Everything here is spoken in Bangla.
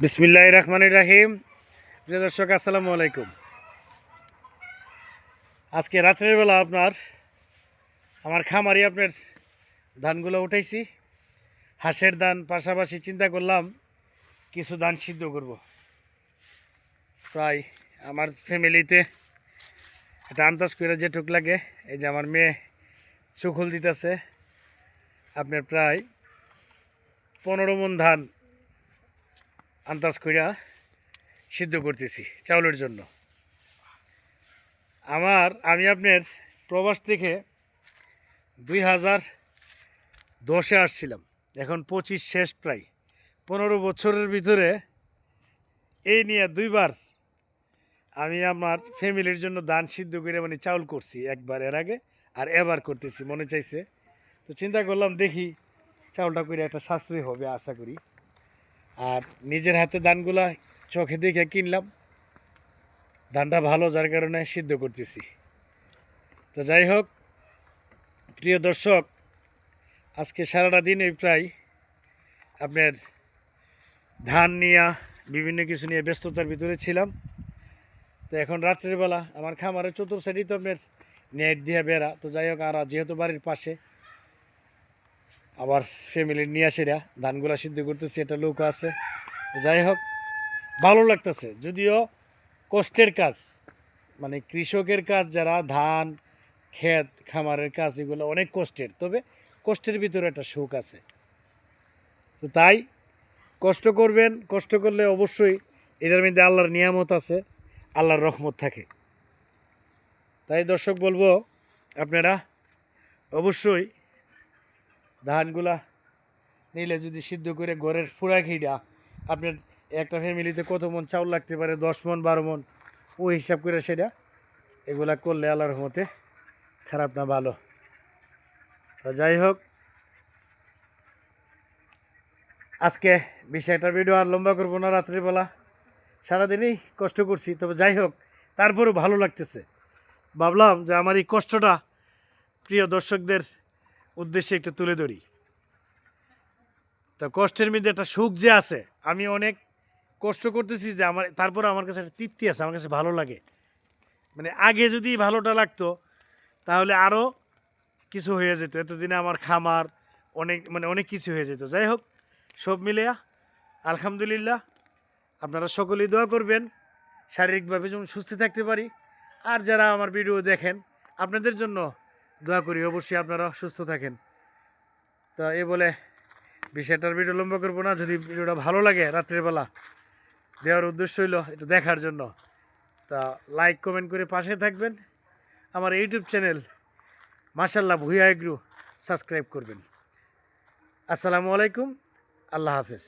বিসমিল্লাহির রহমানির রহিম। প্রিয় দর্শক, আসসালামু আলাইকুম। আজকে রাত্রের বেলা আমার খামারি ধানগুলো উঠাইছি। হাঁসের ধান পাশাপাশি চিন্তা করলাম কিছু ধান সিদ্ধ করব। প্রায় আমার ফ্যামিলিতে এটা আন্দাজ করে যেটুক লাগে, এই যে আমার মেয়ে চুকুল দিতেছে, প্রায় 15 মণ ধান আন্দাজ কইরা সিদ্ধ করতেছি চাউলের জন্য। আমি প্রবাস থেকে 2010-এ আসছিলাম, এখন 25 শেষ, প্রায় 15 বছরের ভিতরে এই নিয়ে দুইবার আমি আমার ফ্যামিলির জন্য ধান সিদ্ধ করে চাউল করছি, একবার এর আগে আর এবার করতেছি, মনে চাইছে। তো চিন্তা করলাম দেখি চাউলটা করে একটা সাশ্রয় হবে আশা করি। আর নিজের হাতে ধানগুলা চোখে দেখে কিনলাম, ধানটা ভালো, যার কারণে সিদ্ধ করতেছি। তো যাই হোক প্রিয় দর্শক, আজকে সারাটা দিন প্রায় ধান নিয়ে বিভিন্ন কিছু নিয়ে ব্যস্ততার ভিতরে ছিলাম। তো এখন রাত্রের বেলা আমার খামারের চতুর সাইডেই তো নেট দিয়ে বেড়া। তো যাই হোক, আর যেহেতু বাড়ির পাশে আবার ফ্যামিলির নিয়ে আসেরা ধানগুলা সিদ্ধ করতেছি, একটা লোক আছে। যাই হোক, ভালো লাগতেছে, যদিও কষ্টের কাজ, কৃষকের কাজ, যারা ধান ক্ষেত খামারের কাজ, এগুলো অনেক কষ্টের, তবে কষ্টের ভিতরে একটা সুখ আছে। তো তাই কষ্ট করবেন, কষ্ট করলে অবশ্যই এটার মধ্যে আল্লাহর নিয়ামত আছে, আল্লাহর রহমত থাকে। তাই দর্শক বলবো, আপনারা অবশ্যই ধানগুলা নিলে যদি সিদ্ধ করে ঘরের ফুড়া খিডা, আপনার একটা ফ্যামিলিতে কত মন চাউল লাগতে পারে, 10 মণ 12 মণ, ওই হিসাব করে সেটা এগুলা করলে আল্লাহর রহমতে খারাপ না ভালো। তো যাই হোক, আজকে বিষয়টা ভিডিও আর লম্বা করবো না। রাত্রিবেলা সারাদিনই কষ্ট করছি, তবে যাই হোক তারপরেও ভালো লাগতেছে। ভাবলাম যে আমার এই কষ্টটা প্রিয় দর্শকদের উদ্দেশ্যে একটু তুলে ধরি। তো কষ্টের মধ্যে একটা সুখ যে আছে, আমি অনেক কষ্ট করতেছি যে তারপরে আমার কাছে একটা তৃপ্তি আছে, আমার কাছে ভালো লাগে। আগে যদি ভালোটা লাগতো তাহলে আরও কিছু হয়ে যেত, এতদিনে আমার খামার অনেক কিছু হয়ে যেত। যাই হোক, সব মিলে আলহামদুলিল্লাহ। আপনারা সকলেই দোয়া করবেন শারীরিকভাবে যেমন সুস্থ থাকতে পারি, আর যারা আমার ভিডিও দেখেন আপনাদের জন্য দোয়া করি, অবশ্যই আপনারা সুস্থ থাকেন। তো এই বলে বিষয়টার ভিডিও লম্বা করবো না। যদি ভিডিওটা ভালো লাগে রাত্রিবেলা দেওয়ার উদ্দেশ্য হইল একটু দেখার জন্য, তা লাইক কমেন্ট করে পাশে থাকবেন। আমার ইউটিউব চ্যানেল মাশাআল্লাহ ভুঁইয়া এগ্রো সাবস্ক্রাইব করবেন। আসসালামু আলাইকুম, আল্লাহ হাফেজ।